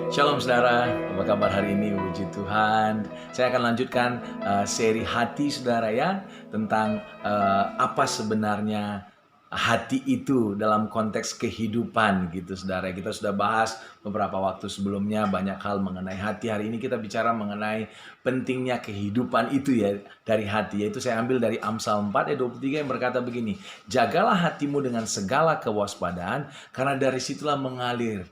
Shalom saudara, apa kabar hari ini? Puji Tuhan. Saya akan lanjutkan seri hati saudara ya, tentang apa sebenarnya hati itu dalam konteks kehidupan gitu saudara. Kita sudah bahas beberapa waktu sebelumnya banyak hal mengenai hati. Hari ini kita bicara mengenai pentingnya kehidupan itu ya dari hati. Yaitu saya ambil dari Amsal 4 ayat 23 yang berkata begini, jagalah hatimu dengan segala kewaspadaan, karena dari situlah mengalir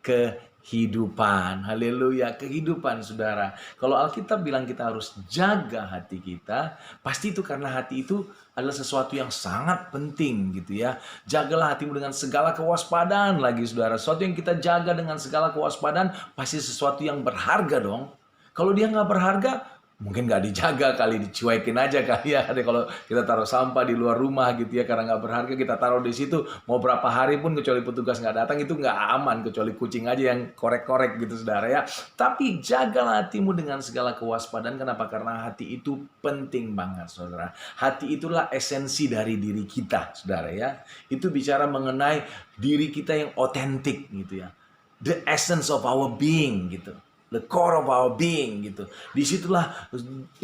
kehidupan. Haleluya, kehidupan saudara. Kalau Alkitab bilang kita harus jaga hati kita, pasti itu karena hati itu adalah sesuatu yang sangat penting gitu ya. Jagalah hatimu dengan segala kewaspadaan lagi saudara. Sesuatu yang kita jaga dengan segala kewaspadaan pasti sesuatu yang berharga dong. Kalau dia nggak berharga, mungkin nggak dijaga kali, dicuekin aja kali ya. Kalau kita taruh sampah di luar rumah gitu ya, karena nggak berharga kita taruh di situ, mau berapa hari pun kecuali petugas nggak datang itu nggak aman, kecuali kucing aja yang korek-korek gitu saudara ya. Tapi jagalah hatimu dengan segala kewaspadaan. Kenapa? Karena hati itu penting banget saudara. Hati itulah esensi dari diri kita saudara ya. Itu bicara mengenai diri kita yang otentik gitu ya. The essence of our being gitu. The core of our being gitu. Disitulah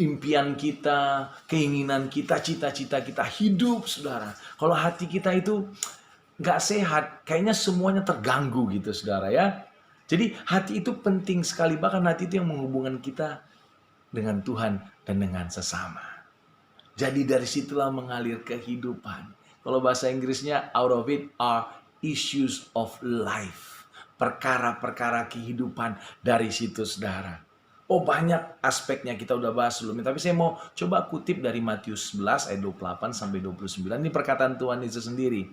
impian kita, keinginan kita, cita-cita kita hidup, saudara. Kalau hati kita itu nggak sehat, kayaknya semuanya terganggu gitu, saudara ya. Jadi hati itu penting sekali, bahkan hati itu yang menghubungkan kita dengan Tuhan dan dengan sesama. Jadi dari situlah mengalir kehidupan. Kalau bahasa Inggrisnya, out of it are issues of life. Perkara-perkara kehidupan dari situ saudara. Oh banyak aspeknya kita udah bahas sebelumnya. Tapi saya mau coba kutip dari Matius 11 ayat 28 sampai 29. Ini perkataan Tuhan Yesus sendiri.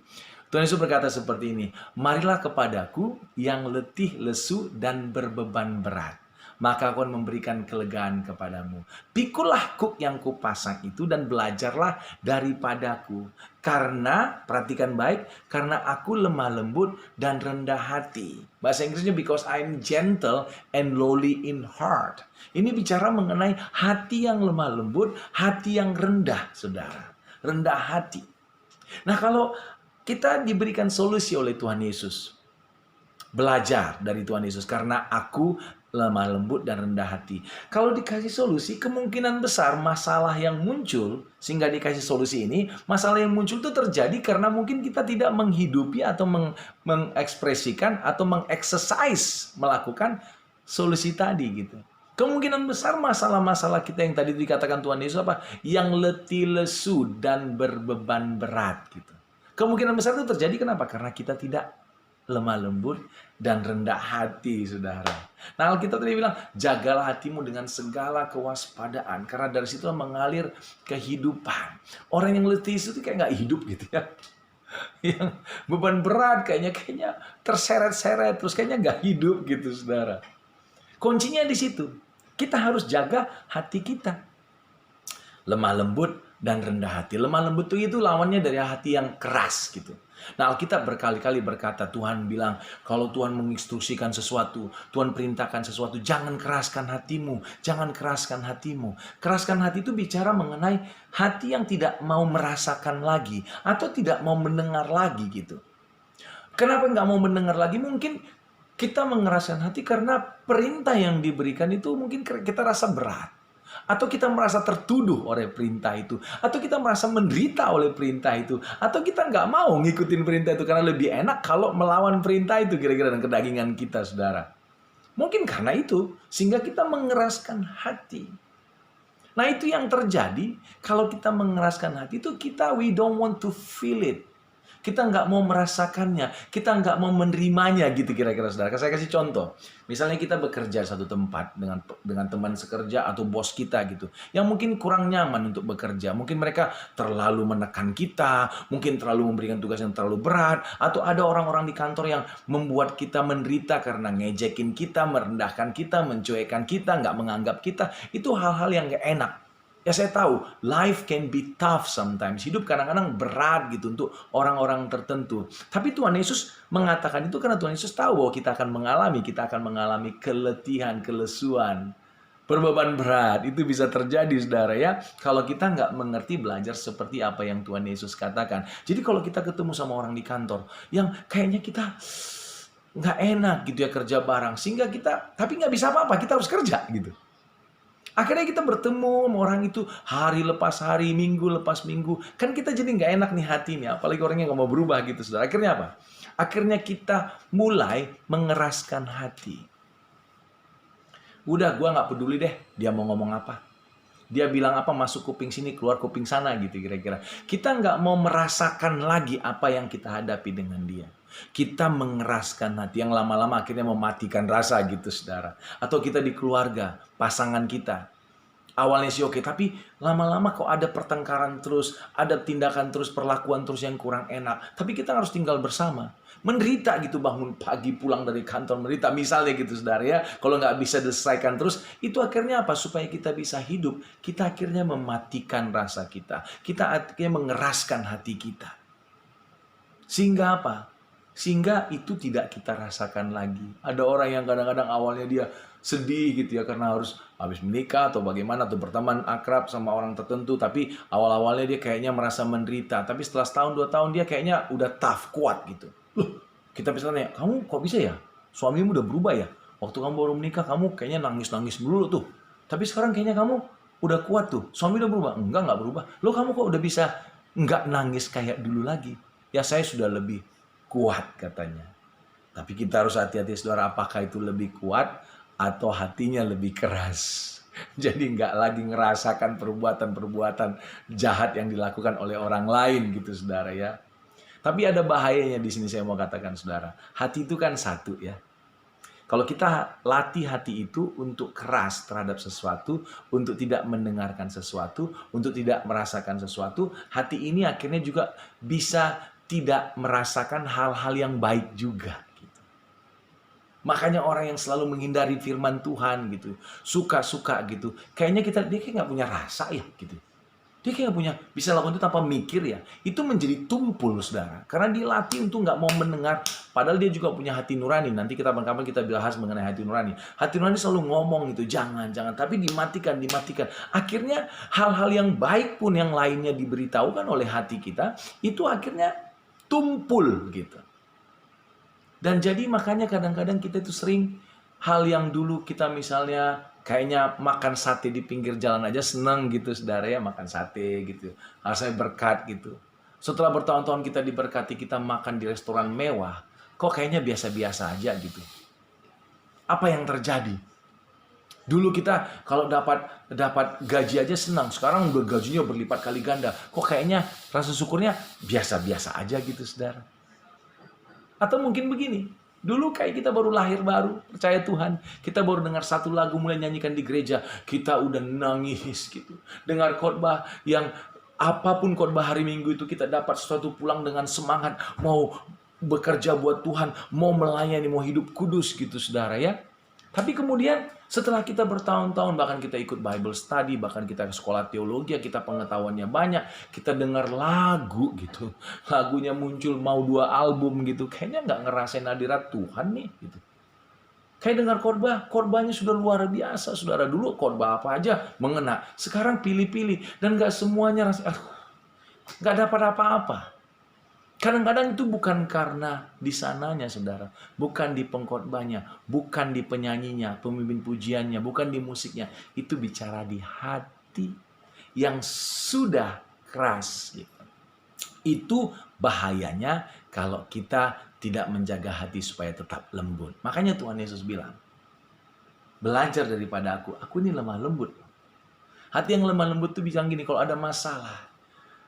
Tuhan Yesus berkata seperti ini. Marilah kepadaku yang letih, lesu, dan berbeban berat, maka aku akan memberikan kelegaan kepadamu. Pikulah kuk yang kupasang itu dan belajarlah daripadaku. Karena, perhatikan baik, karena aku lemah lembut dan rendah hati. Bahasa Inggrisnya because I'm gentle and lowly in heart. Ini bicara mengenai hati yang lemah lembut, hati yang rendah, saudara. Rendah hati. Nah kalau kita diberikan solusi oleh Tuhan Yesus, belajar dari Tuhan Yesus karena aku lemah lembut dan rendah hati. Kalau dikasih solusi, kemungkinan besar masalah yang muncul, sehingga dikasih solusi ini, masalah yang muncul itu terjadi karena mungkin kita tidak menghidupi atau mengekspresikan atau mengeksersis, melakukan solusi tadi gitu. Kemungkinan besar masalah-masalah kita yang tadi dikatakan Tuhan Yesus apa? Yang letih lesu dan berbeban berat gitu. Kemungkinan besar itu terjadi kenapa? Karena kita tidak lemah lembut dan rendah hati, saudara. Nah, Alkitab tadi bilang, jagalah hatimu dengan segala kewaspadaan, karena dari situ mengalir kehidupan. Orang yang letih itu kayak nggak hidup gitu ya. Yang beban berat kayaknya terseret-seret, terus kayaknya nggak hidup gitu, saudara. Kuncinya di situ. Kita harus jaga hati kita. Lemah lembut dan rendah hati. Lemah lembut itu lawannya dari hati yang keras gitu. Nah, Alkitab berkali-kali berkata, Tuhan bilang, kalau Tuhan menginstruksikan sesuatu, Tuhan perintahkan sesuatu, jangan keraskan hatimu, jangan keraskan hatimu. Keraskan hati itu bicara mengenai hati yang tidak mau merasakan lagi, atau tidak mau mendengar lagi gitu. Kenapa nggak mau mendengar lagi? Mungkin kita mengeraskan hati karena perintah yang diberikan itu mungkin kita rasa berat. Atau kita merasa tertuduh oleh perintah itu. Atau kita merasa menderita oleh perintah itu. Atau kita nggak mau ngikutin perintah itu karena lebih enak kalau melawan perintah itu kira-kira dengan kedagingan kita, saudara. Mungkin karena itu, sehingga kita mengeraskan hati. Nah itu yang terjadi kalau kita mengeraskan hati itu we don't want to feel it. Kita nggak mau merasakannya, kita nggak mau menerimanya gitu kira-kira saudara. Saya kasih contoh, misalnya kita bekerja satu tempat dengan teman sekerja atau bos kita gitu, yang mungkin kurang nyaman untuk bekerja. Mungkin mereka terlalu menekan kita, mungkin terlalu memberikan tugas yang terlalu berat, atau ada orang-orang di kantor yang membuat kita menderita karena ngejekin kita, merendahkan kita, mencuekan kita, nggak menganggap kita. Itu hal-hal yang nggak enak. Ya saya tahu, life can be tough sometimes. Hidup kadang-kadang berat gitu untuk orang-orang tertentu. Tapi Tuhan Yesus mengatakan itu karena Tuhan Yesus tahu bahwa kita akan mengalami keletihan, kelesuan, berbeban berat. Itu bisa terjadi, saudara ya. Kalau kita nggak mengerti belajar seperti apa yang Tuhan Yesus katakan. Jadi kalau kita ketemu sama orang di kantor, yang kayaknya kita nggak enak gitu ya kerja bareng. Sehingga kita, tapi nggak bisa apa-apa, kita harus kerja gitu. Akhirnya kita bertemu sama orang itu hari lepas hari, minggu lepas minggu. Kan kita jadi nggak enak nih hati nih, apalagi orangnya nggak mau berubah gitu, saudara. Akhirnya apa? Akhirnya kita mulai mengeraskan hati. Udah, gua nggak peduli deh dia mau ngomong apa. Dia bilang apa, masuk kuping sini, keluar kuping sana gitu kira-kira. Kita nggak mau merasakan lagi apa yang kita hadapi dengan dia. Kita mengeraskan hati yang lama-lama akhirnya mematikan rasa gitu, saudara. Atau kita di keluarga, pasangan kita. Awalnya sih oke, tapi lama-lama kok ada pertengkaran terus, ada tindakan terus, perlakuan terus yang kurang enak. Tapi kita harus tinggal bersama. Menderita gitu, bangun pagi pulang dari kantor menderita misalnya gitu, saudara ya. Kalau nggak bisa diselesaikan terus, itu akhirnya apa? Supaya kita bisa hidup, kita akhirnya mematikan rasa kita. Kita akhirnya mengeraskan hati kita. Sehingga apa? Sehingga itu tidak kita rasakan lagi. Ada orang yang kadang-kadang awalnya dia sedih gitu ya karena harus habis menikah atau bagaimana, atau berteman akrab sama orang tertentu, tapi awal-awalnya dia kayaknya merasa menderita, tapi setelah setahun 2 tahun dia kayaknya udah tough, kuat gitu. Loh, kita bisa tanya, kamu kok bisa ya? Suamimu udah berubah ya? Waktu kamu baru menikah kamu kayaknya nangis-nangis dulu tuh. Tapi sekarang kayaknya kamu udah kuat tuh. Suami udah berubah? Enggak berubah. Loh, kamu kok udah bisa enggak nangis kayak dulu lagi? Ya saya sudah lebih kuat katanya. Tapi kita harus hati-hati, saudara, apakah itu lebih kuat atau hatinya lebih keras. Jadi nggak lagi ngerasakan perbuatan-perbuatan jahat yang dilakukan oleh orang lain gitu, saudara ya. Tapi ada bahayanya di sini saya mau katakan, saudara. Hati itu kan satu ya. Kalau kita latih hati itu untuk keras terhadap sesuatu, untuk tidak mendengarkan sesuatu, untuk tidak merasakan sesuatu, hati ini akhirnya juga bisa tidak merasakan hal-hal yang baik juga. Gitu. Makanya orang yang selalu menghindari firman Tuhan gitu, suka-suka gitu, kayaknya dia kayak nggak punya rasa ya gitu. Dia kayak punya, bisa lakukan itu tanpa mikir ya. Itu menjadi tumpul, saudara. Karena dilatih untuk nggak mau mendengar. Padahal dia juga punya hati nurani. Nanti kita kapan-kapan kita bahas mengenai hati nurani. Hati nurani selalu ngomong itu, jangan. Tapi dimatikan. Akhirnya hal-hal yang baik pun yang lainnya diberitahukan oleh hati kita, itu akhirnya tumpul gitu. Dan jadi makanya kadang-kadang kita itu sering hal yang dulu kita misalnya kayaknya makan sate di pinggir jalan aja senang gitu, saudara ya, makan sate gitu. Rasanya berkat gitu. Setelah bertahun-tahun kita diberkati, kita makan di restoran mewah, kok kayaknya biasa-biasa aja gitu. Apa yang terjadi? Dulu kita kalau dapat gaji aja senang, sekarang udah gajinya berlipat kali ganda. Kok kayaknya rasa syukurnya biasa-biasa aja gitu, saudara. Atau mungkin begini, dulu kayak kita baru lahir baru, percaya Tuhan. Kita baru dengar satu lagu mulai nyanyikan di gereja. Kita udah nangis gitu. Dengar khotbah yang apapun khotbah hari Minggu itu kita dapat sesuatu, pulang dengan semangat. Mau bekerja buat Tuhan, mau melayani, mau hidup kudus gitu, saudara ya. Tapi kemudian setelah kita bertahun-tahun, bahkan kita ikut Bible study, bahkan kita ke sekolah teologi, kita pengetahuannya banyak, kita dengar lagu gitu, lagunya muncul mau 2 album gitu, kayaknya nggak ngerasain hadirat Tuhan nih gitu. Kayak dengar khotbahnya sudah luar biasa, saudara. Dulu khotbah apa aja mengena, sekarang pilih-pilih dan nggak semuanya nggak dapat apa-apa. Kadang-kadang itu bukan karena di sananya, saudara. Bukan di pengkhotbahnya, bukan di penyanyinya, pemimpin pujiannya, bukan di musiknya. Itu bicara di hati yang sudah keras. Gitu. Itu bahayanya kalau kita tidak menjaga hati supaya tetap lembut. Makanya Tuhan Yesus bilang, belajar daripada aku ini lemah lembut. Hati yang lemah lembut itu bilang gini, kalau ada masalah,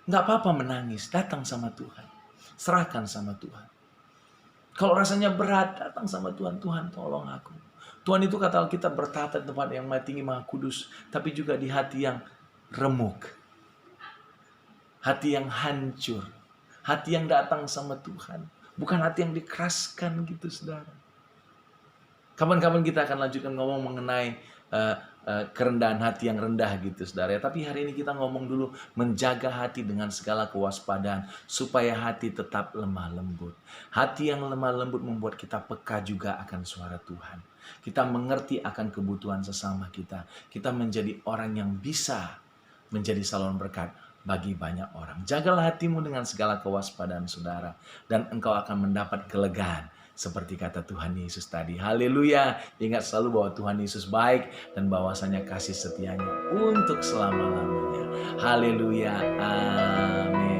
nggak apa-apa menangis, datang sama Tuhan. Serahkan sama Tuhan. Kalau rasanya berat, datang sama Tuhan. Tuhan, tolong aku. Tuhan itu kata Alkitab bertata di tempat yang maha tinggi, maha kudus. Tapi juga di hati yang remuk. Hati yang hancur. Hati yang datang sama Tuhan. Bukan hati yang dikeraskan gitu, saudara. Kapan-kapan kita akan lanjutkan ngomong mengenai kerendahan hati yang rendah gitu, saudara. Tapi hari ini kita ngomong dulu menjaga hati dengan segala kewaspadaan supaya hati tetap lemah lembut. Hati yang lemah lembut membuat kita peka juga akan suara Tuhan. Kita mengerti akan kebutuhan sesama kita. Kita menjadi orang yang bisa menjadi saluran berkat bagi banyak orang. Jagalah hatimu dengan segala kewaspadaan, saudara, dan engkau akan mendapat kelegaan seperti kata Tuhan Yesus tadi. Haleluya. Ingat selalu bahwa Tuhan Yesus baik dan bahwasanya kasih setianya untuk selama-lamanya. Haleluya. Amin.